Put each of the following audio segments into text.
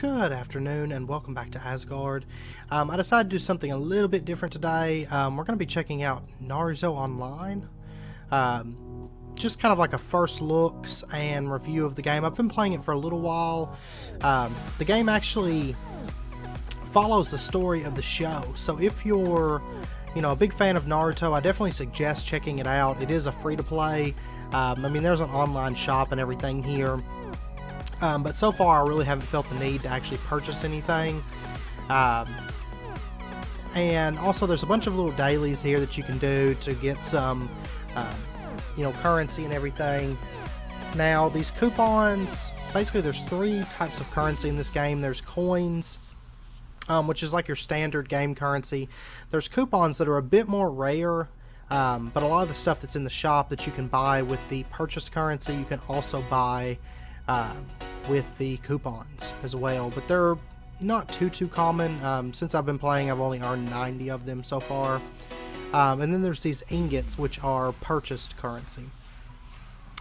Good afternoon and welcome back to Asgard. I decided to do something a little bit different today. We're going to be checking out Naruto Online. Just kind of like a first looks and review of the game. I've been playing it for a little while. The game actually follows the story of the show. So if you're, a big fan of Naruto, I definitely suggest checking it out. It is a free-to-play. There's an online shop and everything here. But so far I really haven't felt the need to actually purchase anything. And also there's a bunch of little dailies here that you can do to get some currency and everything. Now these coupons, basically there's three types of currency in this game. There's coins, which is like your standard game currency. There's coupons that are a bit more rare, but a lot of the stuff that's in the shop that you can buy with the purchased currency you can also buy with the coupons as well, but they're not too common. Since I've been playing, I've only earned 90 of them so far. And then there's these ingots, which are purchased currency.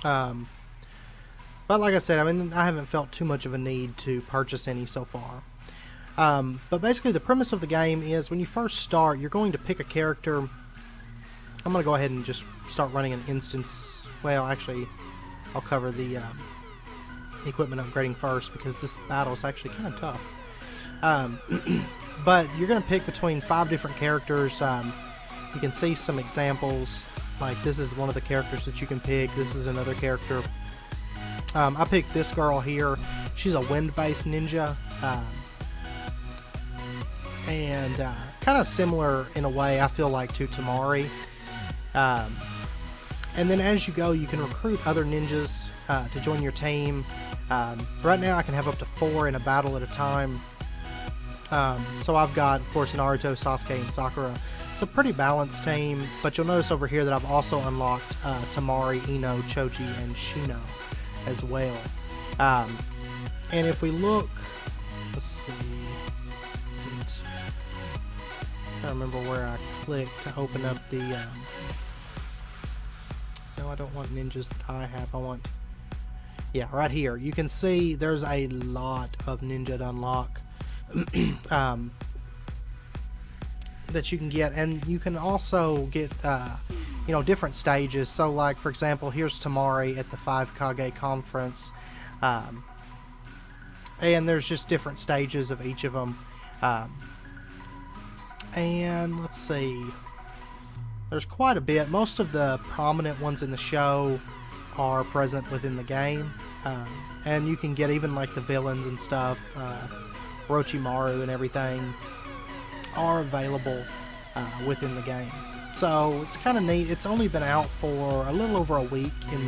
But like I said, I haven't felt too much of a need to purchase any so far. But basically the premise of the game is when you first start, you're going to pick a character. I'm going to go ahead and just start running an instance. Well, actually, I'll cover the equipment upgrading first because this battle is actually kind of tough. But you're going to pick between 5 different characters. You can see some examples, like this is one of the characters that you can pick. This is another character. I picked this girl here. She's a wind-based ninja, and kind of similar in a way, I feel like, to Tamari. And then as you go, you can recruit other ninjas to join your team. Right now I can have up to 4 in a battle at a time. So I've got, of course, Naruto, Sasuke, and Sakura. It's a pretty balanced team, but you'll notice over here that I've also unlocked Tamari, Ino, Choji, and Shino as well. And if we look, let's see, I don't remember where I clicked to open up the, no, I don't want ninjas that I have, I want, yeah, right here. You can see there's a lot of ninja to unlock that you can get, and you can also get different stages. So like, for example, here's Tamari at the 5 Kage conference, and there's just different stages of each of them. And let's see, there's quite a bit. Most of the prominent ones in the show are present within the game, and you can get even like the villains and stuff. Orochimaru and everything are available within the game, so it's kind of neat. It's only been out for a little over a week in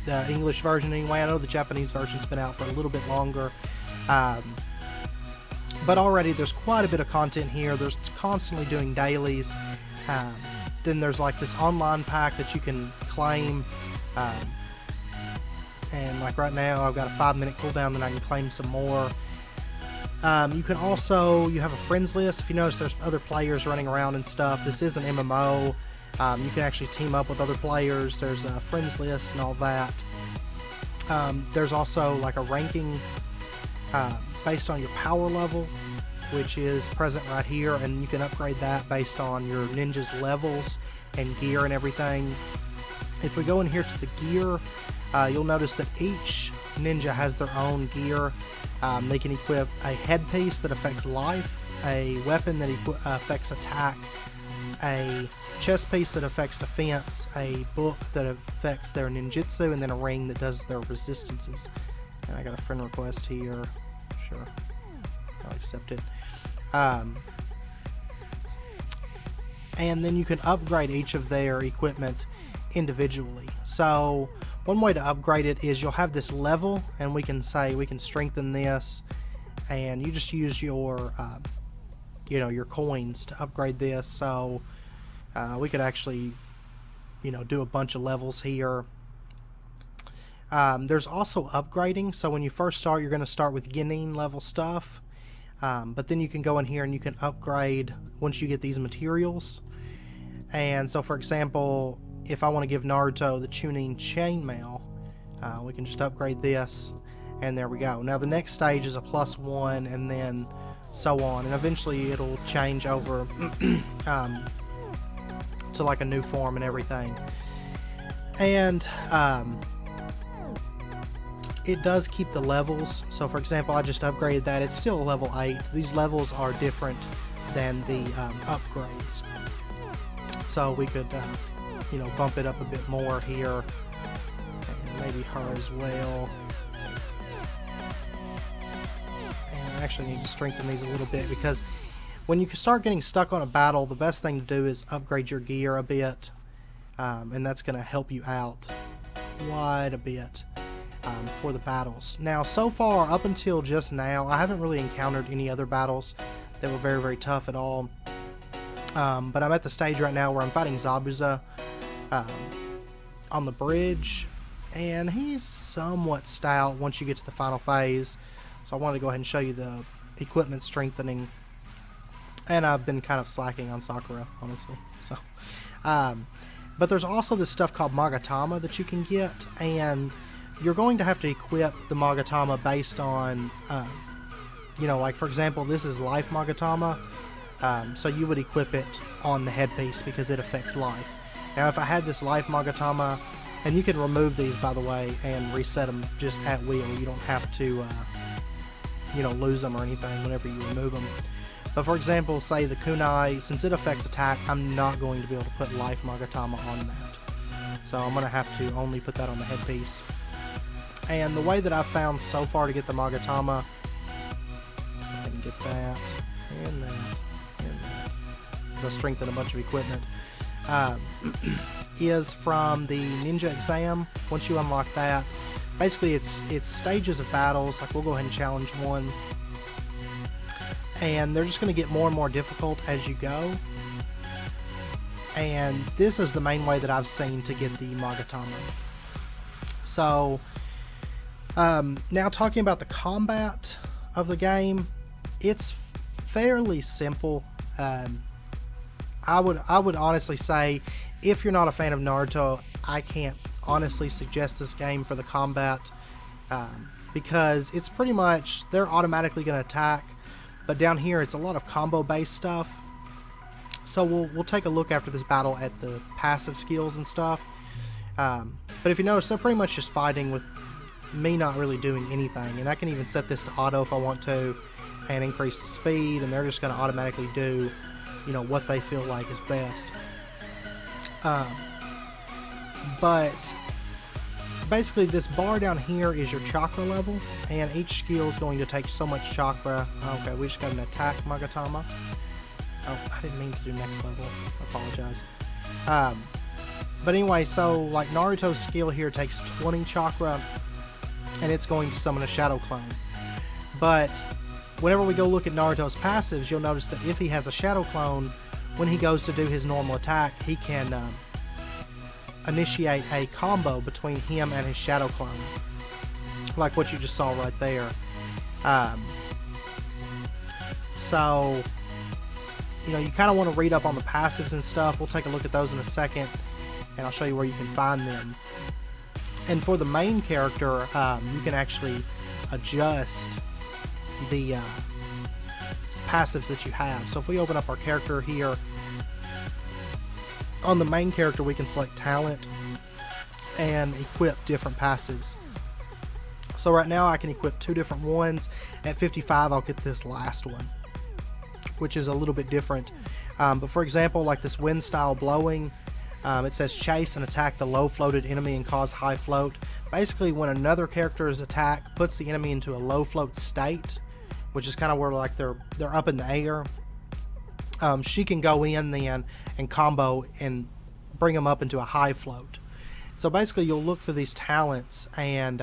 the English version anyway. I know the Japanese version's been out for a little bit longer, but already there's quite a bit of content here. There's constantly doing dailies. Then there's like this online pack that you can claim, and like right now I've got a 5-minute cooldown, then I can claim some more. You can also, you have a friends list. If you notice, there's other players running around and stuff. This is an MMO. You can actually team up with other players. There's a friends list and all that. There's also like a ranking based on your power level, which is present right here, and you can upgrade that based on your ninja's levels and gear and everything. If we go in here to the gear, you'll notice that each ninja has their own gear. They can equip a headpiece that affects life, a weapon that affects attack, a chest piece that affects defense, a book that affects their ninjutsu, and then a ring that does their resistances. And I got a friend request here. Sure, I'll accept it. And then you can upgrade each of their equipment individually. So one way to upgrade it is you'll have this level, and we can say we can strengthen this, and you just use your your coins to upgrade this. So we could actually do a bunch of levels here. There's also upgrading. So when you first start, you're going to start with Genin level stuff, but then you can go in here and you can upgrade once you get these materials. And so, for example, if I want to give Naruto the Chunin chainmail, we can just upgrade this, and there we go. Now the next stage is a +1, and then so on, and eventually it'll change over to like a new form and everything. And it does keep the levels. So for example, I just upgraded that. It's still level 8. These levels are different than the upgrades. So we could, you know, bump it up a bit more here. And maybe her as well. And I actually need to strengthen these a little bit, because when you start getting stuck on a battle, the best thing to do is upgrade your gear a bit. And that's going to help you out quite a bit for the battles. Now, so far, up until just now, I haven't really encountered any other battles that were very, very tough at all. But I'm at the stage right now where I'm fighting Zabuza on the bridge, and he's somewhat stout once you get to the final phase. So I wanted to go ahead and show you the equipment strengthening. And I've been kind of slacking on Sakura, honestly. So, but there's also this stuff called Magatama that you can get, and you're going to have to equip the Magatama based on, you know, like for example, this is Life Magatama, so you would equip it on the headpiece because it affects life. Now, if I had this Life Magatama, and you can remove these, by the way, and reset them just at will. You don't have to, you know, lose them or anything whenever you remove them. But for example, say the kunai, since it affects attack, I'm not going to be able to put Life Magatama on that. So I'm going to have to only put that on the headpiece. And the way that I've found so far to get the Magatama, let's go ahead and get that, and that, and that, because I strengthened a bunch of equipment, is from the Ninja Exam. Once you unlock that, basically it's stages of battles. Like we'll go ahead and challenge one. And they're just going to get more and more difficult as you go. And this is the main way that I've seen to get the Magatama. So, now talking about the combat of the game, it's fairly simple. I would honestly say, if you're not a fan of Naruto, I can't honestly suggest this game for the combat, because it's pretty much, they're automatically going to attack. But down here, it's a lot of combo-based stuff. So we'll take a look after this battle at the passive skills and stuff. But if you notice, they're pretty much just fighting with me not really doing anything. And I can even set this to auto if I want to, and increase the speed. And they're just going to automatically do, you know, what they feel like is best. But basically, this bar down here is your chakra level, and each skill is going to take so much chakra. Okay, we just got an attack Magatama. Oh, I didn't mean to do next level. I apologize. But anyway, so like Naruto's skill here takes 20 chakra, and it's going to summon a shadow clone. But whenever we go look at Naruto's passives, you'll notice that if he has a shadow clone, when he goes to do his normal attack, he can initiate a combo between him and his shadow clone, like what you just saw right there. So, you know, you kind of want to read up on the passives and stuff. We'll take a look at those in a second, and I'll show you where you can find them. And for the main character, you can actually adjust the passives that you have. So if we open up our character here, on the main character, we can select talent and equip different passives. So right now I can equip 2 different ones. At 55, I'll get this last one, which is a little bit different. But for example, like this wind style blowing, it says chase and attack the low floated enemy and cause high float. Basically, when another character's attack puts the enemy into a low float state, which is kind of where like they're up in the air, she can go in then and combo and bring them up into a high float. So basically, you'll look through these talents, and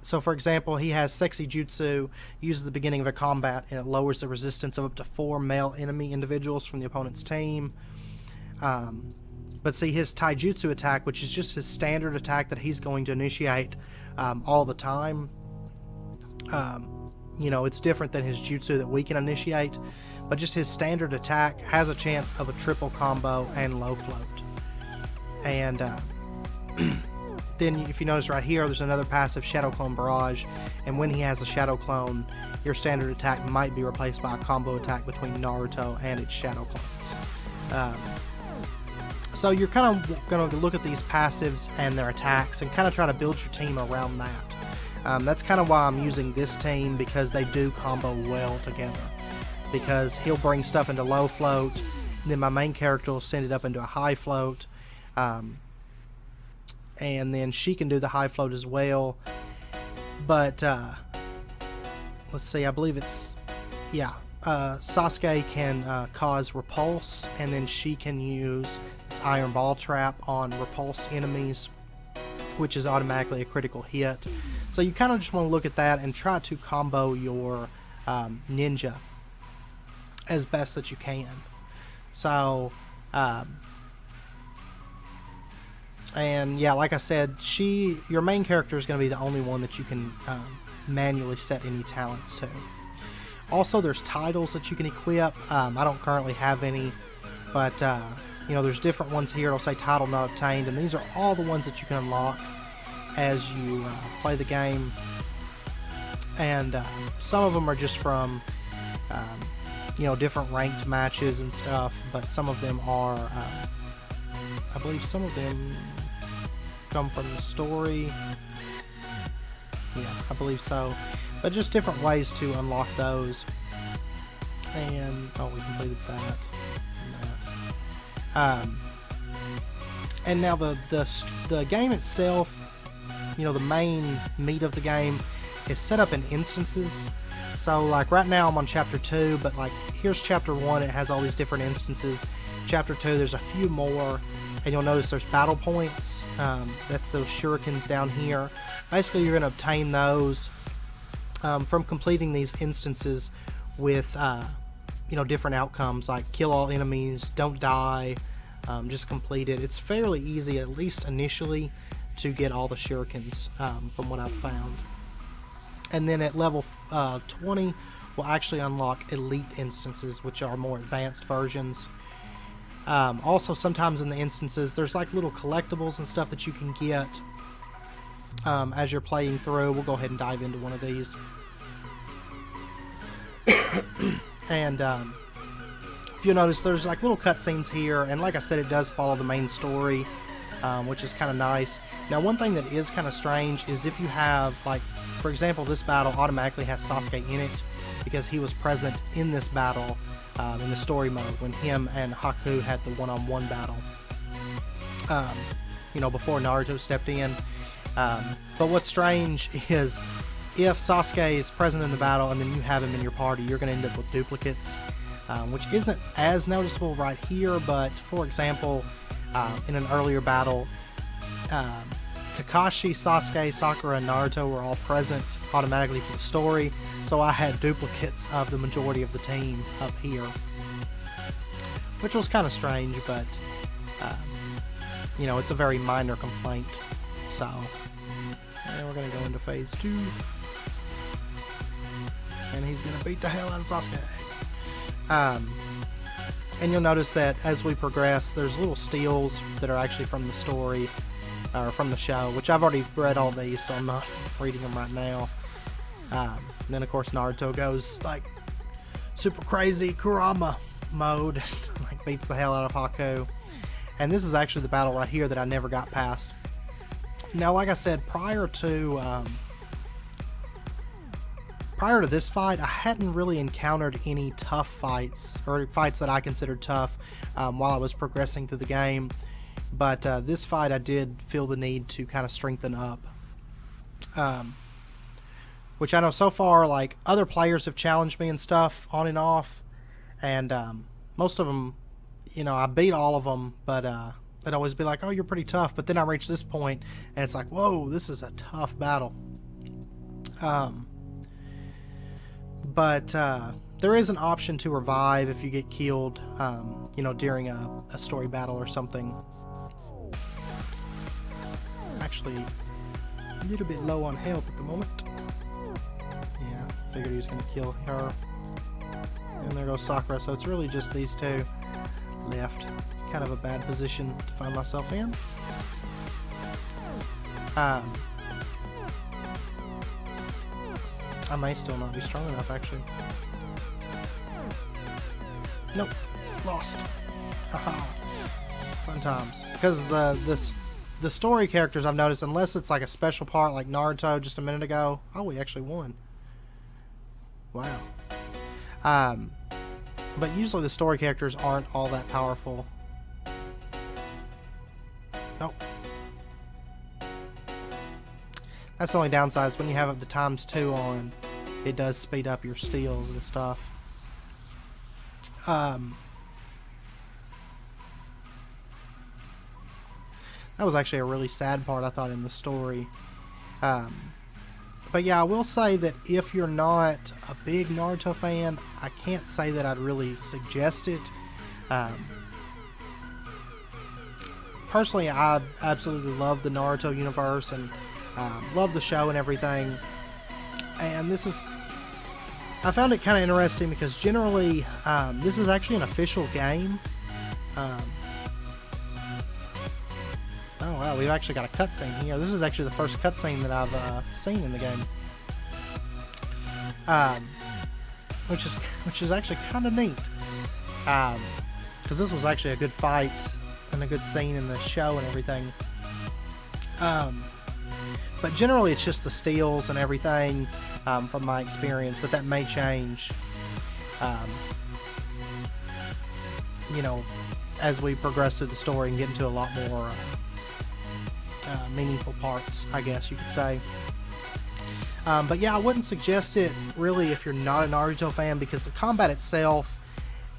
so for example, he has Sexy Jutsu used at the beginning of a combat, and it lowers the resistance of up to 4 male enemy individuals from the opponent's team. But see, his Taijutsu attack, which is just his standard attack that he's going to initiate all the time, you know, it's different than his jutsu that we can initiate, but just his standard attack has a chance of a triple combo and low float. And then if you notice right here, there's another passive, Shadow Clone Barrage, and when he has a Shadow Clone, your standard attack might be replaced by a combo attack between Naruto and its Shadow Clones. So you're kind of going to look at these passives and their attacks and kind of try to build your team around that. That's kind of why I'm using this team, because they do combo well together. Because he'll bring stuff into low float, then my main character will send it up into a high float, and then she can do the high float as well. But let's see, I believe it's, yeah, Sasuke can cause repulse, and then she can use this Iron Ball Trap on repulsed enemies, which is automatically a critical hit. So you kind of just want to look at that and try to combo your ninja as best that you can. So, and yeah, like I said, your main character is going to be the only one that you can manually set any talents to. Also, there's titles that you can equip. I don't currently have any, but you know, there's different ones here. It'll say title not obtained, and these are all the ones that you can unlock as you play the game. And some of them are just from you know, different ranked matches and stuff, but some of them are I believe some of them come from the story. Yeah, I believe so. But just different ways to unlock those. And oh, we completed that and that. And now the game itself, you know, the main meat of the game is set up in instances. So like right now I'm on chapter 2, but like here's chapter 1, it has all these different instances. Chapter 2, there's a few more, and you'll notice there's battle points. That's those shurikens down here. Basically you're going to obtain those from completing these instances with you know, different outcomes, like kill all enemies, don't die, just complete it. It's fairly easy, at least initially, to get all the shurikens from what I've found. And then at level 20, we'll actually unlock elite instances, which are more advanced versions. Also, sometimes in the instances, there's like little collectibles and stuff that you can get as you're playing through. We'll go ahead and dive into one of these. And if you'll notice, there's like little cutscenes here, and like I said, it does follow the main story, which is kind of nice. Now, one thing that is kind of strange is if you have, like, for example, this battle automatically has Sasuke in it because he was present in this battle in the story mode when him and Haku had the one-on-one battle, you know, before Naruto stepped in. But what's strange is if Sasuke is present in the battle and then you have him in your party, you're going to end up with duplicates, which isn't as noticeable right here, but for example, in an earlier battle, Kakashi, Sasuke, Sakura, and Naruto were all present automatically for the story, so I had duplicates of the majority of the team up here, which was kind of strange, but you know, it's a very minor complaint. So, and we're going to go into phase 2, and he's going to beat the hell out of Sasuke. And you'll notice that as we progress, there's little steals that are actually from the story, or from the show, which I've already read all these, so I'm not reading them right now. And then of course Naruto goes like super crazy Kurama mode, like beats the hell out of Haku. And this is actually the battle right here that I never got past. Now, like I said, prior to this fight, I hadn't really encountered any tough fights, or fights that I considered tough, while I was progressing through the game. But this fight, I did feel the need to kind of strengthen up. Which I know so far, like, other players have challenged me and stuff on and off. And most of them, you know, I beat all of them, but they'd always be like, oh, you're pretty tough. But then I reach this point, and it's like, whoa, this is a tough battle. But there is an option to revive if you get killed, you know, during a story battle or something. Actually, a little bit low on health at the moment. Yeah, figured he was going to kill her. And there goes Sakura, so it's really just these two left. It's kind of a bad position to find myself in. Um, I may still not be strong enough, actually. Nope. Lost. Haha. Fun times. Because the story characters, I've noticed, unless it's like a special part like Naruto just a minute ago. Oh, we actually won. Wow. But usually the story characters aren't all that powerful. Nope. That's the only downside, is when you have the ×2 on, it does speed up your steals and stuff. That was actually a really sad part, I thought, in the story. But yeah, I will say that if you're not a big Naruto fan, I can't say that I'd really suggest it. Personally, I absolutely love the Naruto universe and love the show and everything. And this is... I found it kind of interesting because generally this is actually an official game. Oh wow, we've actually got a cutscene here. This is actually the first cutscene that I've seen in the game, which is actually kind of neat. Because this was actually a good fight and a good scene in the show and everything. But generally, it's just the steals and everything from my experience. But that may change, you know, as we progress through the story and get into a lot more meaningful parts, I guess you could say. But yeah, I wouldn't suggest it really if you're not a Naruto fan, because the combat itself,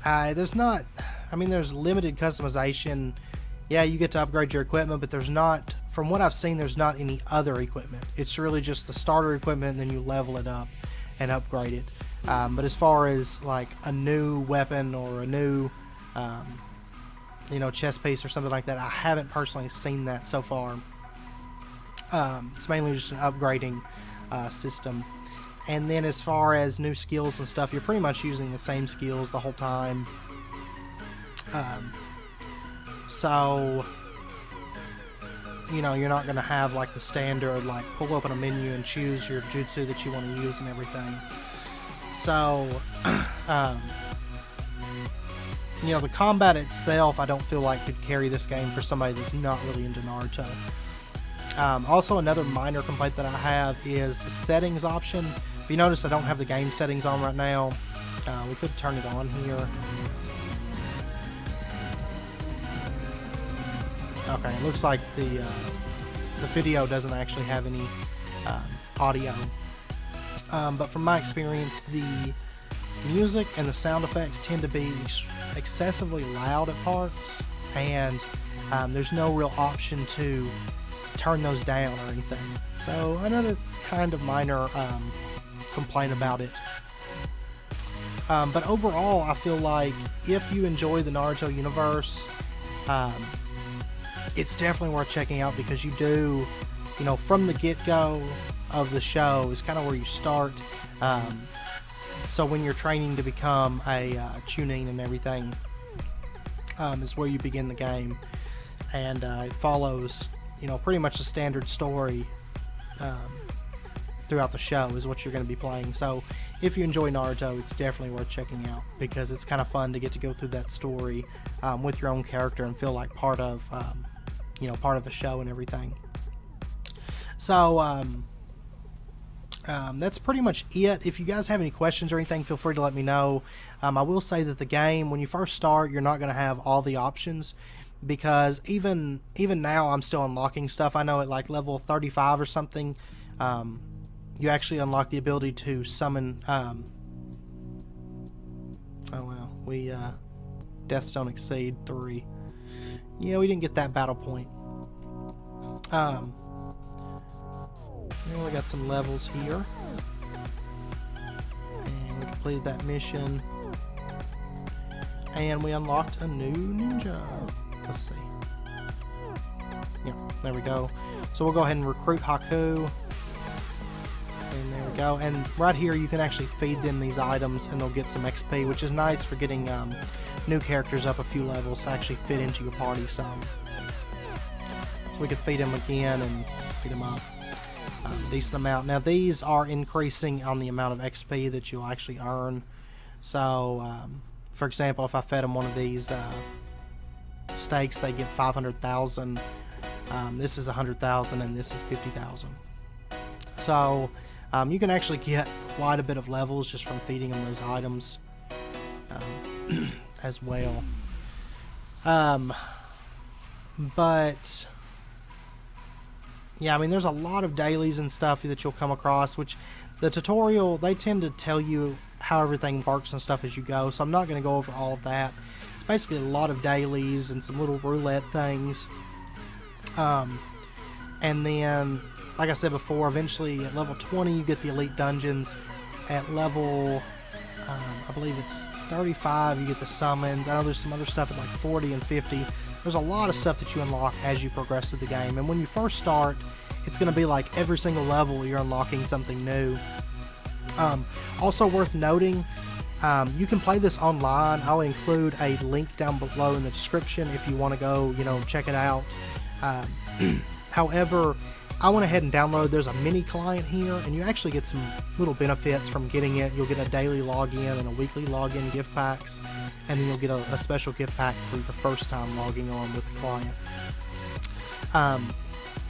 there's not, I mean, there's limited customization. Yeah, you get to upgrade your equipment, but there's not, from what I've seen, there's not any other equipment. It's really just the starter equipment, and then you level it up and upgrade it. But as far as like a new weapon or a new you know, chest piece or something like that, I haven't personally seen that so far. It's mainly just an upgrading system. And then as far as new skills and stuff, you're pretty much using the same skills the whole time. So, you know, you're not going to have like the standard, like pull open a menu and choose your jutsu that you want to use and everything. So, you know, the combat itself, I don't feel like could carry this game for somebody that's not really into Naruto. Also, another minor complaint that I have is the settings option. If you notice, I don't have the game settings on right now. We could turn it on here. Okay, it looks like the video doesn't actually have any audio. But from my experience, the music and the sound effects tend to be excessively loud at parts, and there's no real option to turn those down or anything. So another kind of minor complaint about it. But overall, I feel like if you enjoy the Naruto universe, it's definitely worth checking out, because you do, you know, from the get-go of the show is kind of where you start. So when you're training to become a Chunin and everything, is where you begin the game, and it follows, you know, pretty much the standard story throughout the show is what you're going to be playing. So if you enjoy Naruto, it's definitely worth checking out, because it's kind of fun to get to go through that story with your own character and feel like part of, you know, part of the show and everything. So that's pretty much it. If you guys have any questions or anything, feel free to let me know. I will say that the game, when you first start, you're not going to have all the options, because even now I'm still unlocking stuff. I know at like level 35 or something, you actually unlock the ability to summon oh well, we deaths don't exceed 3. Yeah, we didn't get that battle point. We got some levels here, and we completed that mission, and we unlocked a new ninja. Let's see. Yeah, there we go. So we'll go ahead and recruit Haku, and there we go. And right here you can actually feed them these items, and they'll get some XP, which is nice for getting new characters up a few levels to actually fit into your party some. So we can feed them again, and speed them up a decent amount. Now these are increasing on the amount of XP that you'll actually earn. So for example, if I fed them one of these steaks, they get 500,000. This is 100,000 and this is 50,000. So you can actually get quite a bit of levels just from feeding them those items as well. But yeah, I mean, there's a lot of dailies and stuff that you'll come across, which the tutorial, they tend to tell you how everything works and stuff as you go, so I'm not going to go over all of that. It's basically a lot of dailies and some little roulette things. And then, like I said before, eventually at level 20 you get the elite dungeons. At level, I believe it's 35, you get the summons. I know there's some other stuff at like 40 and 50. There's a lot of stuff that you unlock as you progress through the game. And when you first start, it's going to be like every single level you're unlocking something new. Also worth noting, you can play this online. I'll include a link down below in the description if you want to go, check it out. However, I went ahead and downloaded, there's a mini client here, and you actually get some little benefits from getting it. You'll get a daily login and a weekly login gift packs, and then you'll get a special gift pack for the first time logging on with the client.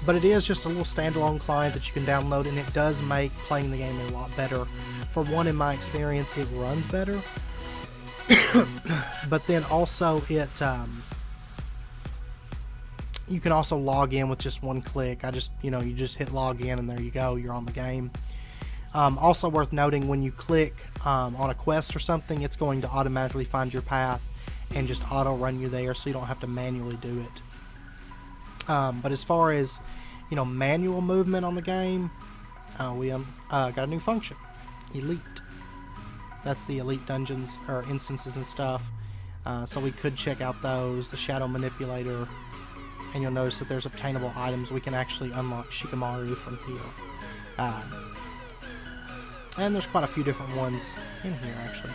But it is just a little standalone client that you can download, and it does make playing the game a lot better. For one, in my experience, it runs better, but then also it you can also log in with just one click. You just hit log in and there you go, you're on the game. Also worth noting, when you click on a quest or something, it's going to automatically find your path and just auto run you there, so you don't have to manually do it. But as far as manual movement on the game, we got a new function, elite. That's the elite dungeons or instances and stuff. So we could check out those, the shadow manipulator, and you'll notice that there's obtainable items. We can actually unlock Shikamaru from here. And there's quite a few different ones in here, actually.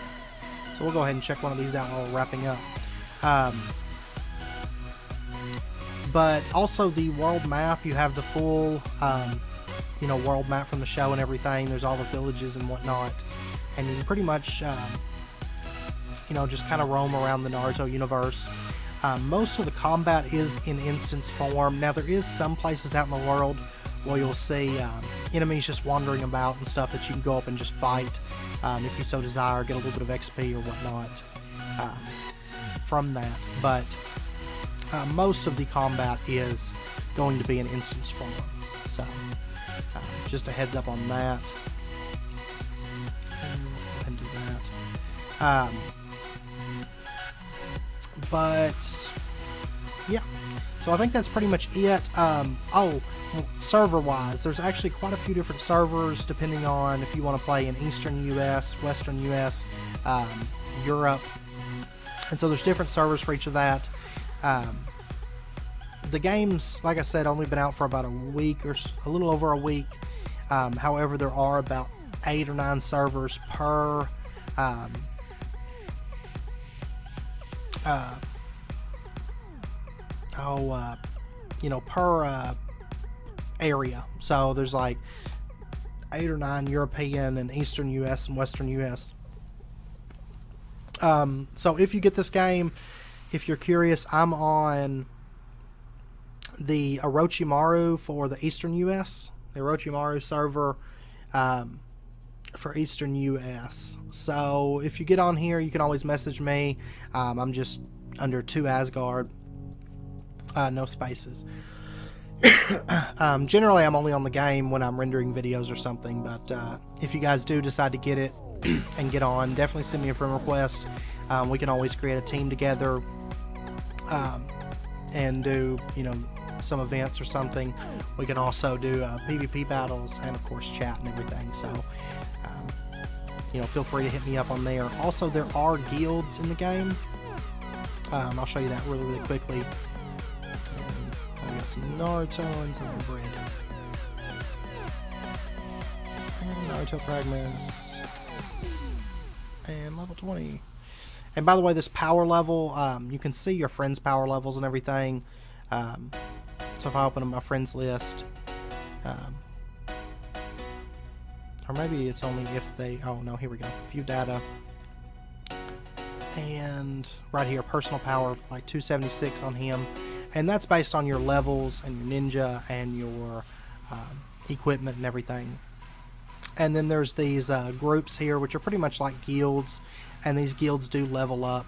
So we'll go ahead and check one of these out while we're wrapping up. But also the world map, you have the full, world map from the show and everything. There's all the villages and whatnot. And you can pretty much, just kind of roam around the Naruto universe. Most of the combat is in instance form. Now there is some places out in the world where you'll see enemies just wandering about and stuff that you can go up and just fight if you so desire, get a little bit of XP or whatnot from that. But most of the combat is going to be in instance form. So just a heads up on that. And let's go ahead and do that. But yeah, so I think that's pretty much it. Server wise, there's actually quite a few different servers depending on if you want to play in Eastern US, Western US, Europe, and so there's different servers for each of that. The game's, like I said, only been out for about a week or a little over a week. However, there are about 8 or 9 servers per per area. So there's like 8 or 9 European and Eastern US and Western US. So if you get this game, if you're curious, I'm on the Orochimaru for the Eastern US, the Orochimaru server for Eastern US. So if you get on here, you can always message me. I'm just under 2 Asgard, no spaces. Generally I'm only on the game when I'm rendering videos or something, but if you guys do decide to get it and get on, definitely send me a friend request. We can always create a team together and do some events or something. We can also do PvP battles and of course chat and everything. So feel free to hit me up on there. Also, there are guilds in the game. I'll show you that really quickly. We got some Naruto and some bread. And Naruto fragments. And level 20. And by the way, this power level, you can see your friends' power levels and everything. So if I open up my friends list, Um, or maybe it's only if they, oh no, here we go, view data. And right here, personal power, like 276 on him. And that's based on your levels and your ninja and your equipment and everything. And then there's these groups here, which are pretty much like guilds, and these guilds do level up.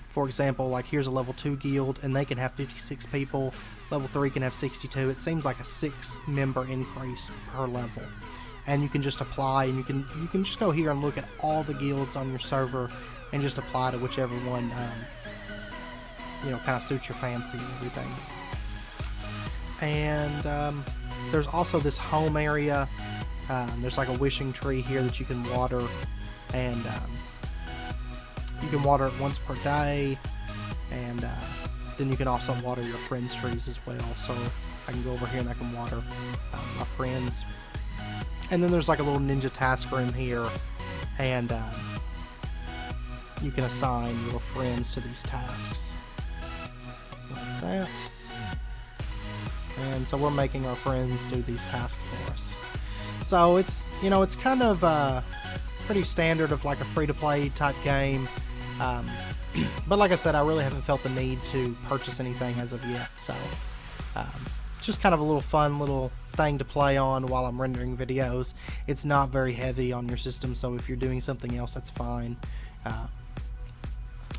For example, like here's a level 2 guild, and they can have 56 people. Level 3 can have 62. It seems like a 6-member increase per level. And you can just apply, and you can just go here and look at all the guilds on your server, and just apply to whichever one kind of suits your fancy and everything. And there's also this home area. There's like a wishing tree here that you can water, and you can water it once per day, and then you can also water your friends' trees as well. So I can go over here and I can water my friends. And then there's like a little ninja task room here, and you can assign your friends to these tasks like that. And so we're making our friends do these tasks for us. So it's it's kind of pretty standard of like a free-to-play type game. But like I said, I really haven't felt the need to purchase anything as of yet. So it's just kind of a little fun little thing to play on while I'm rendering videos. It's not very heavy on your system, so if you're doing something else, that's fine.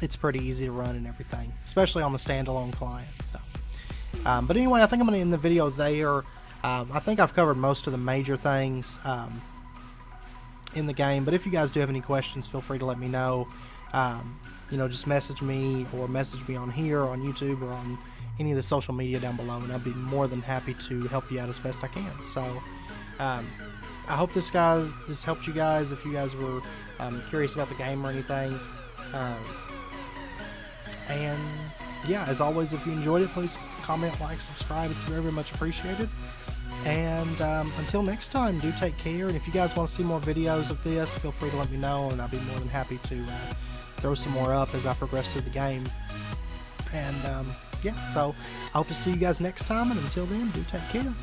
It's pretty easy to run and everything, especially on the standalone client. So, but anyway, I think I'm going to end the video there. I think I've covered most of the major things in the game, but if you guys do have any questions, feel free to let me know. Just message me, or message me on here, on YouTube, or on any of the social media down below, and I'd be more than happy to help you out as best I can. So I hope this helped you guys if you guys were curious about the game or anything. And yeah, as always, if you enjoyed it, please comment, like, subscribe. It's very, very much appreciated. And until next time, do take care. And if you guys want to see more videos of this, feel free to let me know, and I'll be more than happy to throw some more up as I progress through the game. And yeah, so I hope to see you guys next time, and until then, do take care.